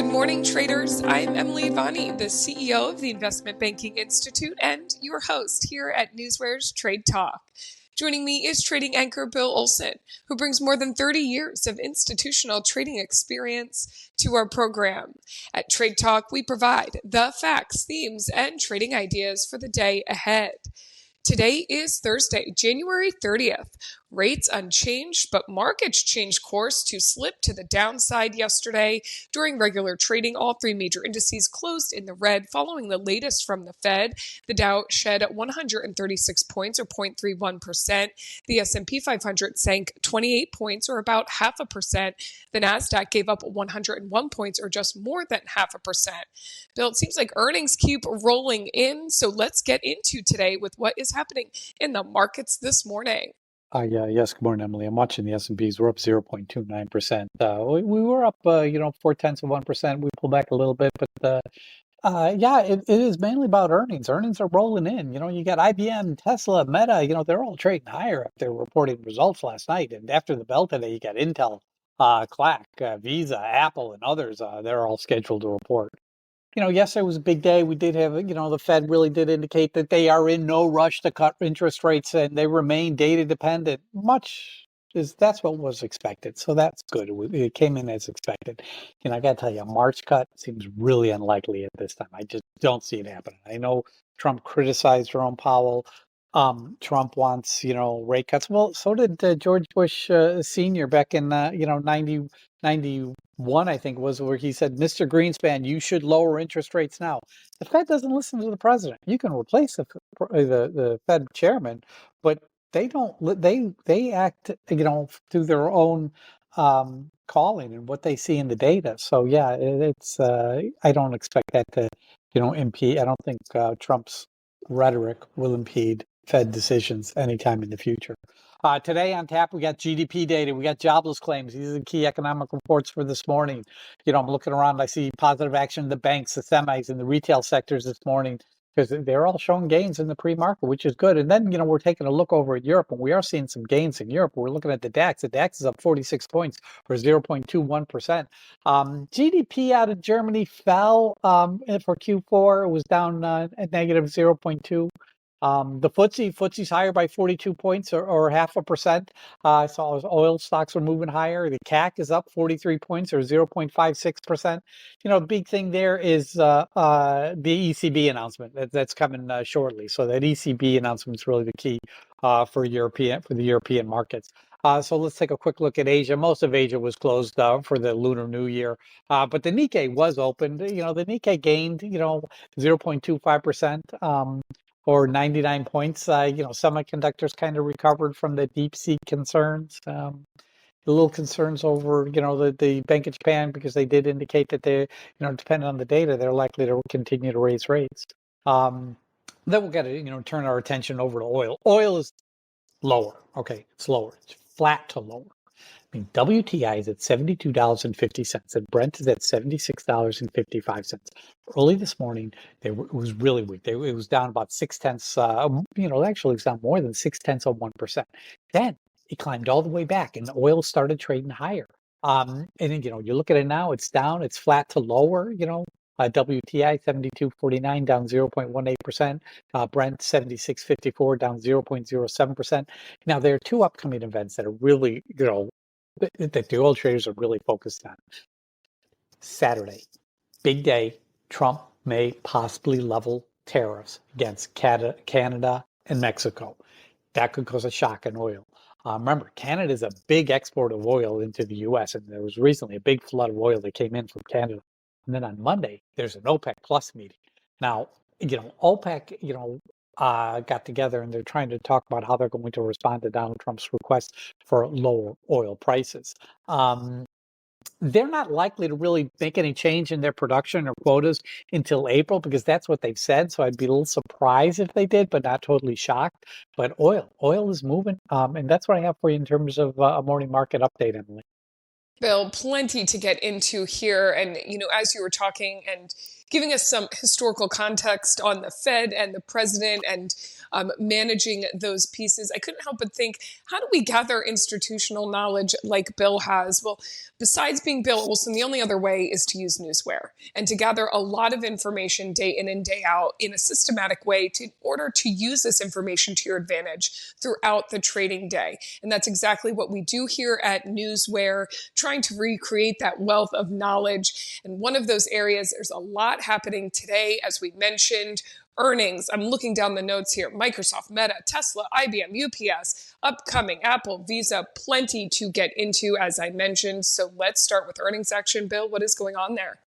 Good morning, traders. I'm Emily Ivani, the CEO of the Investment Banking Institute and your host here at NewsWare's Trade Talk. Joining me is trading anchor Bill Olson, who brings more than 30 years of institutional trading experience to our program. At Trade Talk, we provide the facts, themes, and trading ideas for the day ahead. Today is Thursday, January 30th. Rates unchanged, but markets changed course to slip to the downside yesterday. During regular trading, all three major indices closed in the red following the latest from the Fed. The Dow shed 136 points, or 0.31%. The S&P 500 sank 28 points, or about 0.5%. The Nasdaq gave up 101 points, or just more than 0.5%. Bill, it seems like earnings keep rolling in, so let's get into today with what is happening in the markets this morning. Yes, good morning, Emily. I'm watching the S&Ps. We're up 0.29%. We were up, 0.4%. We pulled back a little bit, but it is mainly about earnings. Earnings are rolling in. You got IBM, Tesla, Meta. They're all trading higher after reporting results last night. And after the bell today, you got Intel, KLAC, Visa, Apple, and others. They're all scheduled to report. Yesterday was a big day. We did have, the Fed really did indicate that they are in no rush to cut interest rates and they remain data dependent. That's what was expected. So that's good. It came in as expected. I got to tell you, a March cut seems really unlikely at this time. I just don't see it happening. I know Trump criticized Jerome Powell. Trump wants, rate cuts. Well, so did George Bush Sr. back in, 91, I think was where he said, Mr. Greenspan, you should lower interest rates now. The Fed doesn't listen to the president. You can replace the Fed chairman, but they don't. They act, through their own calling and what they see in the data. So yeah, it's. I don't expect that to, impede. I don't think Trump's rhetoric will impede Fed decisions anytime in the future. Today on tap, we got GDP data, we got jobless claims. These are the key economic reports for this morning. I'm looking around, I see positive action in the banks, the semis, and the retail sectors this morning because they're all showing gains in the pre-market, which is good. And then, we're taking a look over at Europe, and we are seeing some gains in Europe. We're looking at the DAX. The DAX is up 46 points or 0.21%. GDP out of Germany fell for Q4. It was down at negative 0.2. The FTSE's higher by 42 points or 0.5%. I saw oil stocks were moving higher. The KLAC is up 43 points or 0.56%. The big thing there is the ECB announcement that's coming shortly. So that ECB announcement is really the key for the European markets. So let's take a quick look at Asia. Most of Asia was closed for the Lunar New Year, but the Nikkei was opened. The Nikkei gained 0.25%. Or 99 points. Semiconductors kind of recovered from the deep sea concerns. The little concerns over, the Bank of Japan, because they did indicate that they, depending on the data, they're likely to continue to raise rates. Then we'll get to, turn our attention over to oil. Oil is lower. Okay, it's lower. It's flat to lower. WTI is at $72.50 and Brent is at $76.55. Early this morning, it was really weak. It was down about 0.6. Actually, it's down more than 0.6%. Then it climbed all the way back, and the oil started trading higher. And then, you look at it now; it's down. It's flat to lower. WTI 72.49 down 0.18%. Brent 76.54 down 0.07%. Now there are two upcoming events that are really, that the oil traders are really focused on. Saturday, big day. Trump may possibly level tariffs against Canada and Mexico. That could cause a shock in oil. Remember, Canada is a big exporter of oil into the U.S., and there was recently a big flood of oil that came in from Canada. And then on Monday, there's an OPEC Plus meeting. Now, OPEC, got together and they're trying to talk about how they're going to respond to Donald Trump's request for lower oil prices. They're not likely to really make any change in their production or quotas until April because that's what they've said. So I'd be a little surprised if they did, but not totally shocked. But oil is moving. And that's what I have for you in terms of a morning market update, Emily. Bill, plenty to get into here. And, as you were talking and giving us some historical context on the Fed and the president and managing those pieces. I couldn't help but think, how do we gather institutional knowledge like Bill has? Well, besides being Bill Olson, the only other way is to use NewsWare and to gather a lot of information day in and day out in a systematic way in order to use this information to your advantage throughout the trading day. And that's exactly what we do here at NewsWare, trying to recreate that wealth of knowledge. And one of those areas, there's a lot happening today, as we mentioned. Earnings, I'm looking down the notes here. Microsoft, Meta, Tesla, IBM, UPS, upcoming, Apple, Visa, plenty to get into, as I mentioned. So let's start with earnings action. Bill, what is going on there?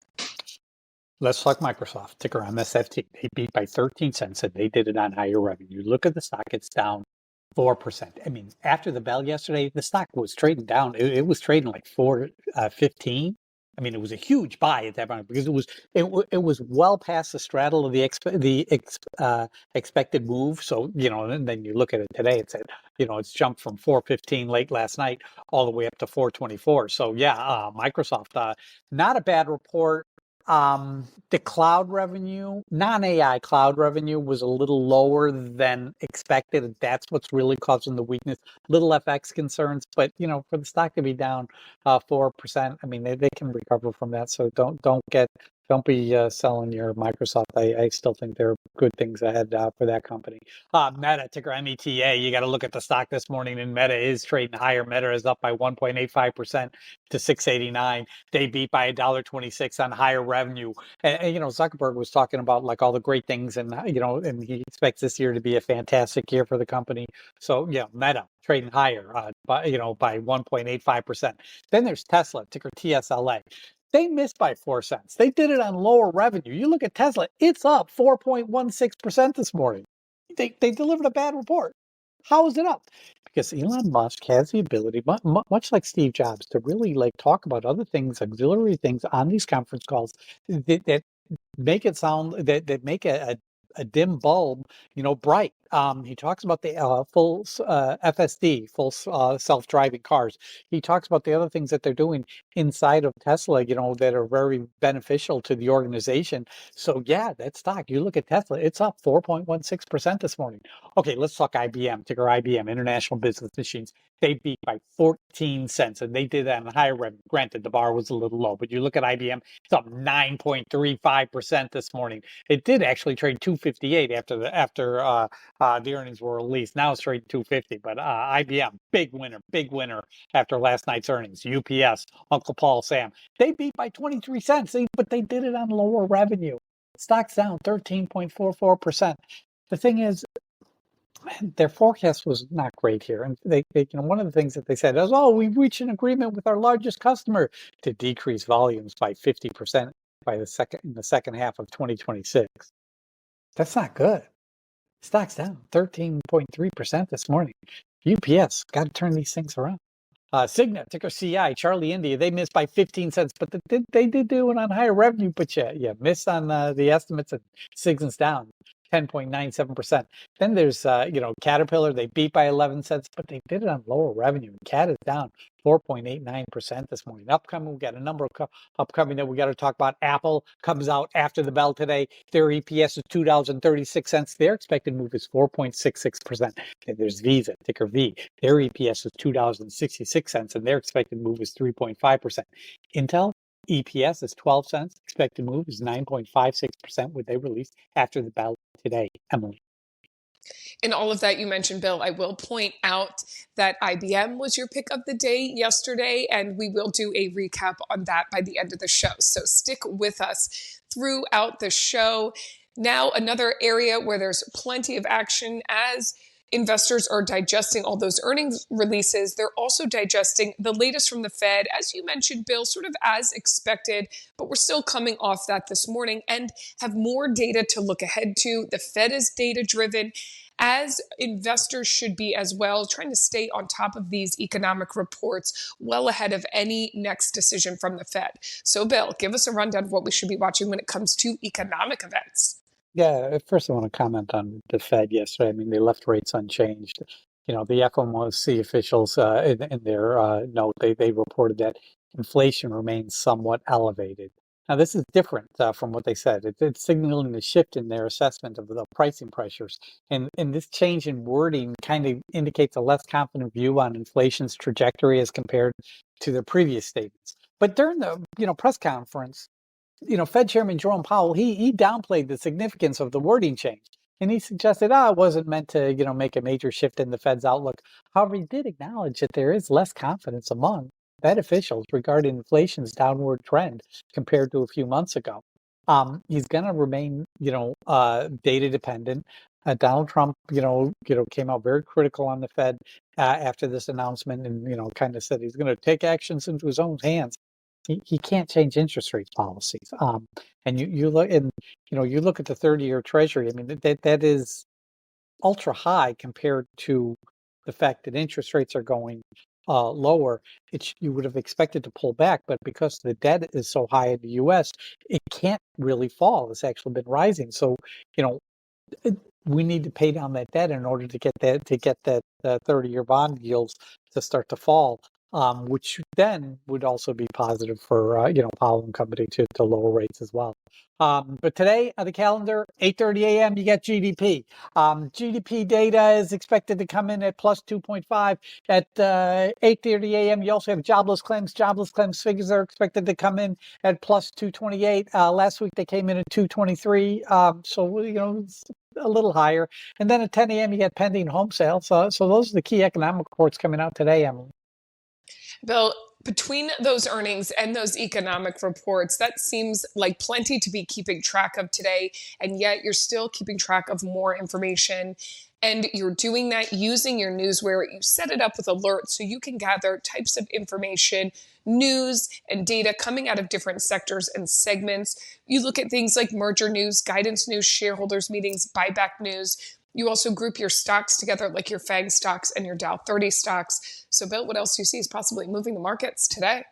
Let's talk Microsoft, ticker MSFT. They beat by 13 cents and they did it on higher revenue. Look at the stock, it's down 4%. I mean, after the bell yesterday, the stock was trading down. It was trading like 4.15. I mean, it was a huge buy at that point because it was well past the straddle of the expected move. So, and then you look at it today, it's it's jumped from 4.15 late last night all the way up to 4.24. So yeah, Microsoft, not a bad report. The cloud revenue, non-AI cloud revenue was a little lower than expected. That's what's really causing the weakness. Little FX concerns, but for the stock to be down 4%, I mean they can recover from that. So don't be selling your Microsoft. I still think there are good things ahead for that company. Meta, ticker META. You got to look at the stock this morning, and Meta is trading higher. Meta is up by 1.85% to 689. They beat by $1.26 on higher revenue. And Zuckerberg was talking about like all the great things, and and he expects this year to be a fantastic year for the company. So yeah, Meta trading higher by 1.85%. Then there's Tesla, ticker TSLA. They missed by 4 cents. They did it on lower revenue. You look at Tesla, it's up 4.16% this morning. They delivered a bad report. How is it up? Because Elon Musk has the ability, much like Steve Jobs, to really talk about other things, auxiliary things on these conference calls that make it sound that make a dim bulb, bright. He talks about the full FSD, full self-driving cars. He talks about the other things that they're doing inside of Tesla, that are very beneficial to the organization. So yeah, that stock, you look at Tesla, it's up 4.16% this morning. Okay, let's talk IBM, ticker IBM, International Business Machines. They beat by 14 cents, and they did that on higher revenue. Granted, the bar was a little low, but you look at IBM, it's up 9.35% this morning. It did actually trade 258 after the earnings were released. Now it's trading 250, but IBM, big winner after last night's earnings. UPS, Uncle Paul Sam, they beat by 23 cents, but they did it on lower revenue. Stock's down 13.44%. The thing is, their forecast was not great here, and they one of the things that they said is, we've reached an agreement with our largest customer to decrease volumes by 50% in the second half of 2026. That's not good. Stock's down 13.3% this morning. UPS got to turn these things around. Cigna, ticker CI, Charlie India, they missed by 15 cents, but they did do it on higher revenue, but yeah, missed on the estimates, and Cigna's down 10.97%. Then there's, Caterpillar, they beat by 11 cents, but they did it on lower revenue. Cat is down 4.89% this morning. Upcoming, we got a number of upcoming that we got to talk about. Apple comes out after the bell today. Their EPS is $2.36. Their expected move is 4.66%. And there's Visa, ticker V. Their EPS is $2.66, and their expected move is 3.5%. Intel, EPS is 12 cents. Expected move is 9.56%, what they released after the bell today. Emily. In all of that you mentioned, Bill, I will point out that IBM was your pick of the day yesterday, and we will do a recap on that by the end of the show. So stick with us throughout the show. Now, another area where there's plenty of action as investors are digesting all those earnings releases. They're also digesting the latest from the Fed, as you mentioned, Bill, sort of as expected, but we're still coming off that this morning and have more data to look ahead to. The Fed is data driven, as investors should be as well, trying to stay on top of these economic reports well ahead of any next decision from the Fed. So, Bill, give us a rundown of what we should be watching when it comes to economic events. Yeah, first I want to comment on the Fed yesterday. I mean, they left rates unchanged. The FOMC officials in their note, they reported that inflation remains somewhat elevated. Now, this is different from what they said. It's signaling a shift in their assessment of the pricing pressures. And this change in wording kind of indicates a less confident view on inflation's trajectory as compared to their previous statements. But during the press conference, Fed Chairman Jerome Powell, he downplayed the significance of the wording change. And he suggested, it wasn't meant to, make a major shift in the Fed's outlook. However, he did acknowledge that there is less confidence among Fed officials regarding inflation's downward trend compared to a few months ago. He's going to remain, data dependent. Donald Trump, came out very critical on the Fed after this announcement, and kind of said he's going to take actions into his own hands. He can't change interest rate policies. And you look and you look at the 30-year Treasury. I mean that is ultra high compared to the fact that interest rates are going lower. You would have expected to pull back, but because the debt is so high in the U.S., it can't really fall. It's actually been rising. So we need to pay down that debt in order to get that 30-year bond yields to start to fall. Which then would also be positive for Powell and company to lower rates as well. But today on the calendar, 8:30 a.m. you get GDP. GDP data is expected to come in at plus 2.5. At 8:30 a.m. you also have jobless claims. Jobless claims figures are expected to come in at plus 228. Last week they came in at 223. So it's a little higher. And then at 10 a.m. you get pending home sales. So those are the key economic reports coming out today, Emily. Bill, between those earnings and those economic reports, that seems like plenty to be keeping track of today. And yet you're still keeping track of more information. And you're doing that using your NewsWare. You set it up with alerts so you can gather types of information, news, and data coming out of different sectors and segments. You look at things like merger news, guidance news, shareholders meetings, buyback news. You also group your stocks together, like your FANG stocks and your Dow 30 stocks. So, Bill, what else do you see is possibly moving the markets today?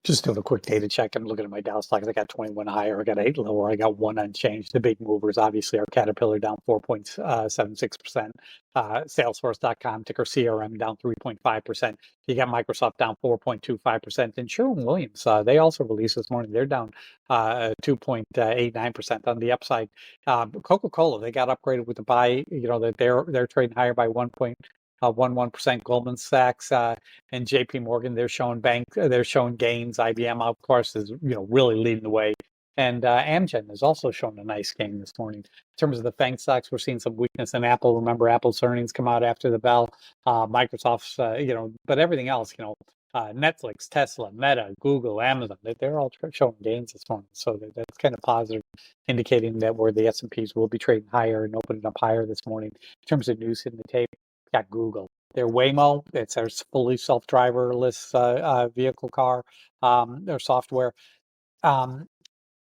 Just doing a quick data check. I'm looking at my Dow stocks. I got 21 higher. I got 8 lower. I got 1 unchanged. The big movers, obviously, are Caterpillar down 4.76%. Salesforce.com, ticker CRM, down 3.5%. You got Microsoft down 4.25%. And Sherwin-Williams, they also released this morning. They're down 2.89% on the upside. Coca-Cola, they got upgraded with the buy. That they're trading higher by 1.11%. Goldman Sachs and JP Morgan, they're showing gains. IBM, of course, is really leading the way. And Amgen is also showing a nice gain this morning. In terms of the FANG stocks, we're seeing some weakness in Apple. Remember, Apple's earnings come out after the bell. Microsoft's, but everything else, Netflix, Tesla, Meta, Google, Amazon, they're all showing gains this morning. So that's kind of positive, indicating that where the S&Ps will be trading higher and opening up higher this morning. In terms of news in the tape, got Google. Their Waymo, it's our fully self-driverless vehicle car, their software.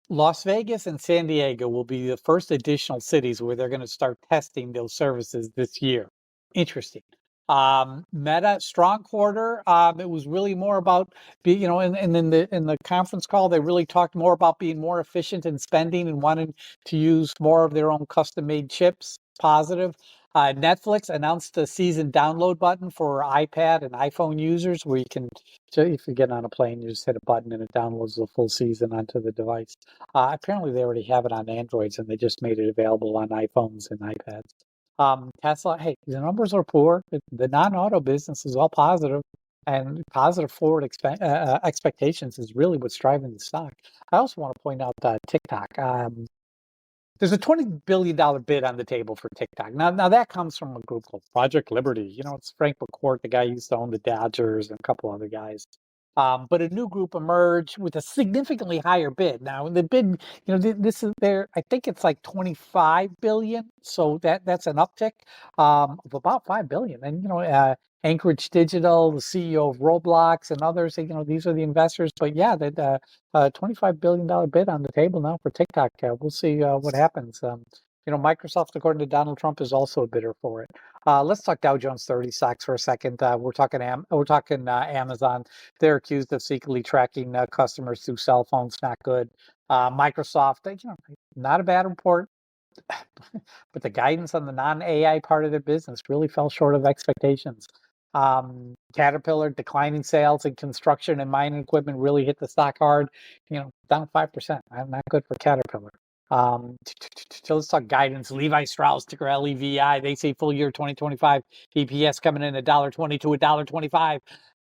Las Vegas and San Diego will be the first additional cities where they're going to start testing those services this year. Interesting. Meta, strong quarter. It was really more about being, and in the conference call, they really talked more about being more efficient in spending and wanting to use more of their own custom-made chips. Positive. Netflix announced a season download button for iPad and iPhone users, where you can, if you get on a plane, you just hit a button and it downloads the full season onto the device. Apparently, they already have it on Androids, and they just made it available on iPhones and iPads. Tesla, hey, the numbers are poor. The non-auto business is all positive, and positive forward expectations is really what's driving the stock. I also want to point out TikTok. There's a $20 billion bid on the table for TikTok. Now that comes from a group called Project Liberty. It's Frank McCourt, the guy who used to own the Dodgers, and a couple other guys. But a new group emerged with a significantly higher bid. Now the bid, this is there. I think it's like 25 billion. So that's an uptick of about 5 billion. And Anchorage Digital, the CEO of Roblox, and others. These are the investors. But yeah, that $25 billion bid on the table now for TikTok. We'll see what happens. Microsoft, according to Donald Trump, is also a bidder for it. Let's talk Dow Jones 30 stocks for a second. We're talking Amazon. They're accused of secretly tracking customers through cell phones. Not good. Microsoft, not a bad report, but the guidance on the non-AI part of their business really fell short of expectations. Caterpillar, declining sales in construction and mining equipment really hit the stock hard, down 5%. Not good for Caterpillar. So let's talk guidance. Levi Strauss, ticker LEVI, they say full year 2025 EPS coming in $1.20 to $1.25.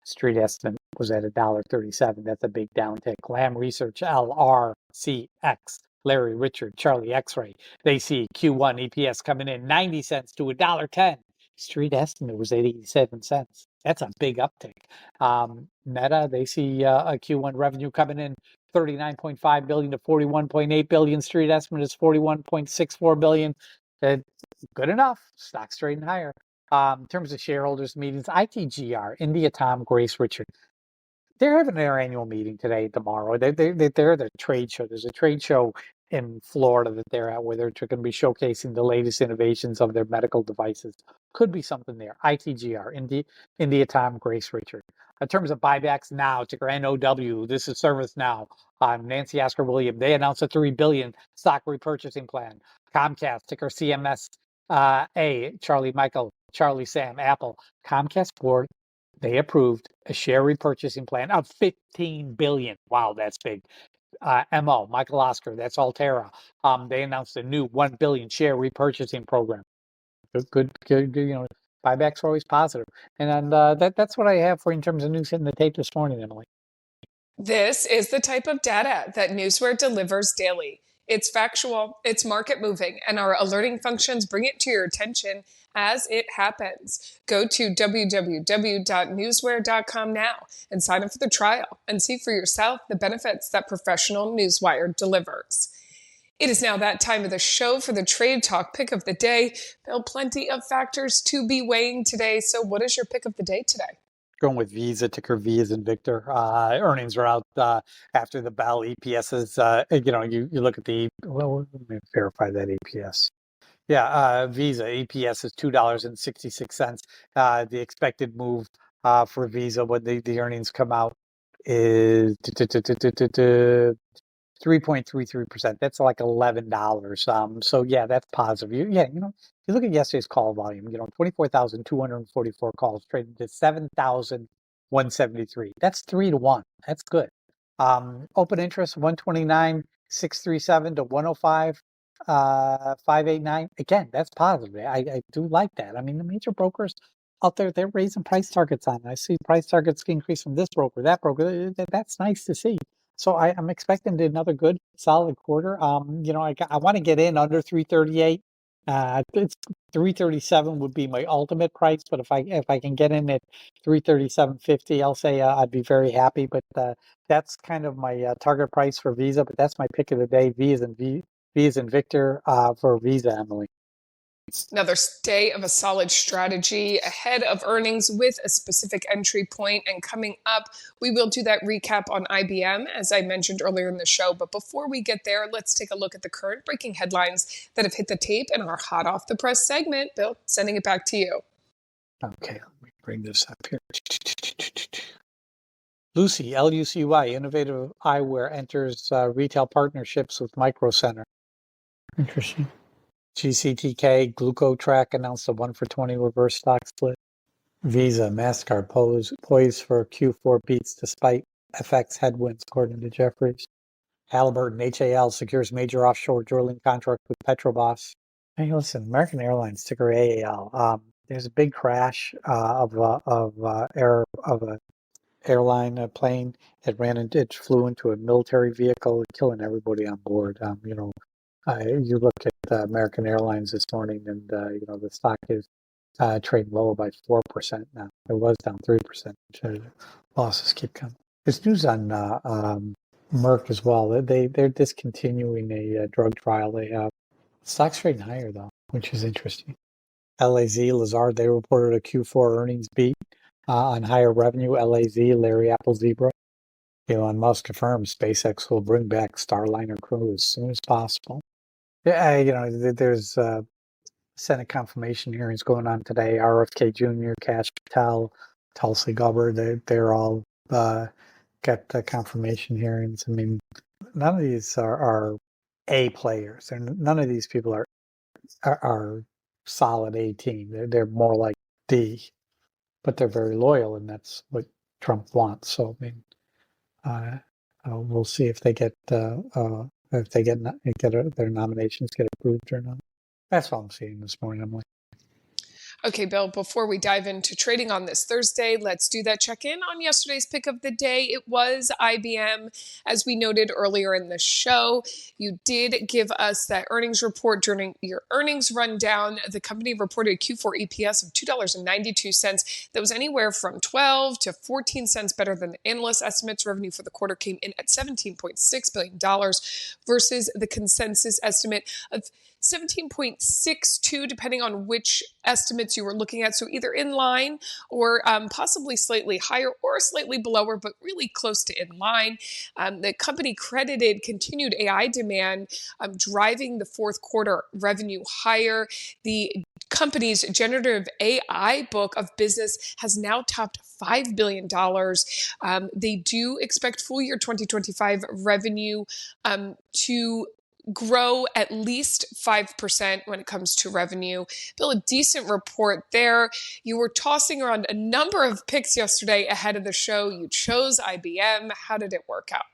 Street estimate was at $1.37. That's a big downtick. Lam Research, LRCX, Larry, Richard, Charlie, X-Ray. They see Q1 EPS coming in 90 cents to $1.10. Street estimate was 87 cents. That's a big uptick. Meta, they see a Q1 revenue coming in 39.5 billion to 41.8 billion. Street estimate is 41.64 billion. Good enough. Stock's trading higher. In terms of shareholders meetings, ITGR, India, Tom, Grace, Richard. They're having their annual meeting today, tomorrow. They're at the trade show. There's a trade show in Florida that they're at where they're going to be showcasing the latest innovations of their medical devices. Could be something there. ITGR, India, Tom, Grace, Richard. In terms of buybacks now, ticker NOW, this is Service Now. Nancy Oscar William, they announced a $3 billion stock repurchasing plan. Comcast, ticker CMS, Charlie Michael, Charlie Sam, Apple. Comcast board, they approved a share repurchasing plan of $15 billion. Wow, that's big. MO, Michael Oscar, that's Altera. They announced a new $1 billion share repurchasing program. Good. Buybacks are always positive. And that's what I have for you in terms of news hitting the tape this morning, Emily. This is the type of data that NewsWare delivers daily. It's factual, it's market moving, and our alerting functions bring it to your attention as it happens. Go to www.newsware.com now and sign up for the trial and see for yourself the benefits that professional Newswire delivers. It is now that time of the show for the Trade Talk pick of the day. Bill, plenty of factors to be weighing today. So what is your pick of the day today? Going with Visa, ticker V as in Victor. Earnings are out after the bell. EPS is, you look at let me verify that EPS. Yeah, Visa EPS is $2.66. The expected move for Visa when the earnings come out is 3.33%. That's like $11. So yeah, that's positive. You look at yesterday's call volume, 24,244 calls traded to 7,173. That's 3-1. That's good. Open interest 129,637 to 105,589. Again, that's positive. I do like that. I mean, the major brokers out there, they're raising price targets on it. I see price targets increase from this broker, that broker. That's nice to see. So I'm expecting another good, solid quarter. I want to get in under 338. It's 337 would be my ultimate price, but if I can get in at 337.50, I'll say I'd be very happy. But that's kind of my target price for Visa. But that's my pick of the day. V as in Victor for Visa, Emily. Another day of a solid strategy ahead of earnings with a specific entry point. And coming up, we will do that recap on IBM, as I mentioned earlier in the show. But before we get there, let's take a look at the current breaking headlines that have hit the tape in our hot off the press segment. Bill, sending it back to you. Okay, let me bring this up here. Lucy, Lucy, Innovative Eyewear enters retail partnerships with Micro Center. Interesting. GCTK, GlucoTrack announced a 1-for-20 reverse stock split. Visa, MasterCard poised for Q4 beats despite FX headwinds, according to Jefferies. Halliburton, HAL secures major offshore drilling contract with Petrobras. Hey, listen, American Airlines, ticker AAL. There's a big crash of an airline plane. It flew into a military vehicle, killing everybody on board. You look at American Airlines this morning, and the stock is trading lower by 4% now. It was down 3%. Losses keep coming. There's news on Merck as well. They're discontinuing a drug trial they have. Stock's trading higher though, which is interesting. Lazard, they reported a Q4 earnings beat on higher revenue. Larry Apple Zebra. Elon Musk confirms SpaceX will bring back Starliner crew as soon as possible. Yeah, there's Senate confirmation hearings going on today. RFK Jr., Kash Patel, Tulsi Gabbard, they're all got confirmation hearings. I mean, none of these are A players. None of these people are solid A team. They're more like D. but they're very loyal, and that's what Trump wants. So I mean, we'll see if they get their nominations get approved or not. That's all I'm seeing this morning. I'm like, Okay, Bill, before we dive into trading on this Thursday, let's do that check-in on yesterday's pick of the day. It was IBM. As we noted earlier in the show, you did give us that earnings report during your earnings rundown. The company reported Q4 EPS of $2.92. That was anywhere from 12 to 14 cents better than the analyst estimates. Revenue for the quarter came in at $17.6 billion versus the consensus estimate of 17.62, depending on which estimates you were looking at. So either in line or possibly slightly higher or slightly below, but really close to in line. The company credited continued AI demand driving the fourth quarter revenue higher. The company's generative AI book of business has now topped $5 billion. They do expect full year 2025 revenue to grow at least 5% when it comes to revenue. Bill, a decent report there. You were tossing around a number of picks yesterday ahead of the show. You chose IBM. How did it work out?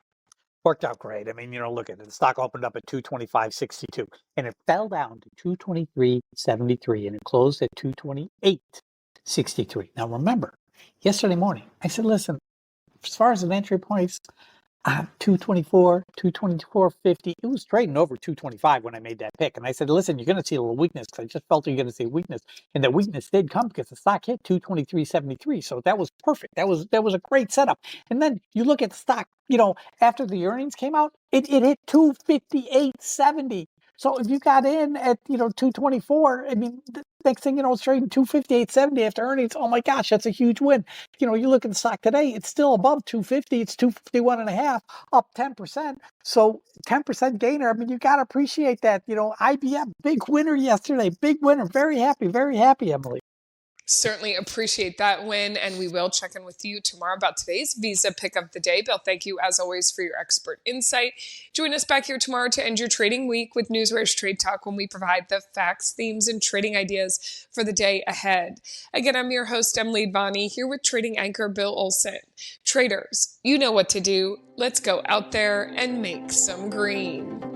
worked out great. I mean, look at it. The stock opened up at 225.62 and it fell down to 223.73 and it closed at 228.63. Now remember, yesterday morning, I said, listen, as far as an entry points, 224, 224.50. It was trading over 225 when I made that pick. And I said, listen, you're going to see a little weakness because I just felt you're going to see weakness. And that weakness did come because the stock hit 223.73. So that was perfect. That was a great setup. And then you look at the stock, after the earnings came out, it hit 258.70. So if you got in at, 224, I mean, the next thing you know, it's trading 258.70 after earnings. Oh my gosh, that's a huge win. You look at the stock today, it's still above 250. It's 251.5, up 10%. So 10% gainer. I mean, you got to appreciate that. IBM, big winner yesterday, big winner. Very happy, Emily. Certainly appreciate that win, and we will check in with you tomorrow about today's Visa pick of the day. Bill, thank you as always for your expert insight. Join us back here tomorrow to end your trading week with NewsWare's Trade Talk when we provide the facts, themes, and trading ideas for the day ahead. Again, I'm your host, Emily Advani, here with trading anchor Bill Olson. Traders, you know what to do. Let's go out there and make some green.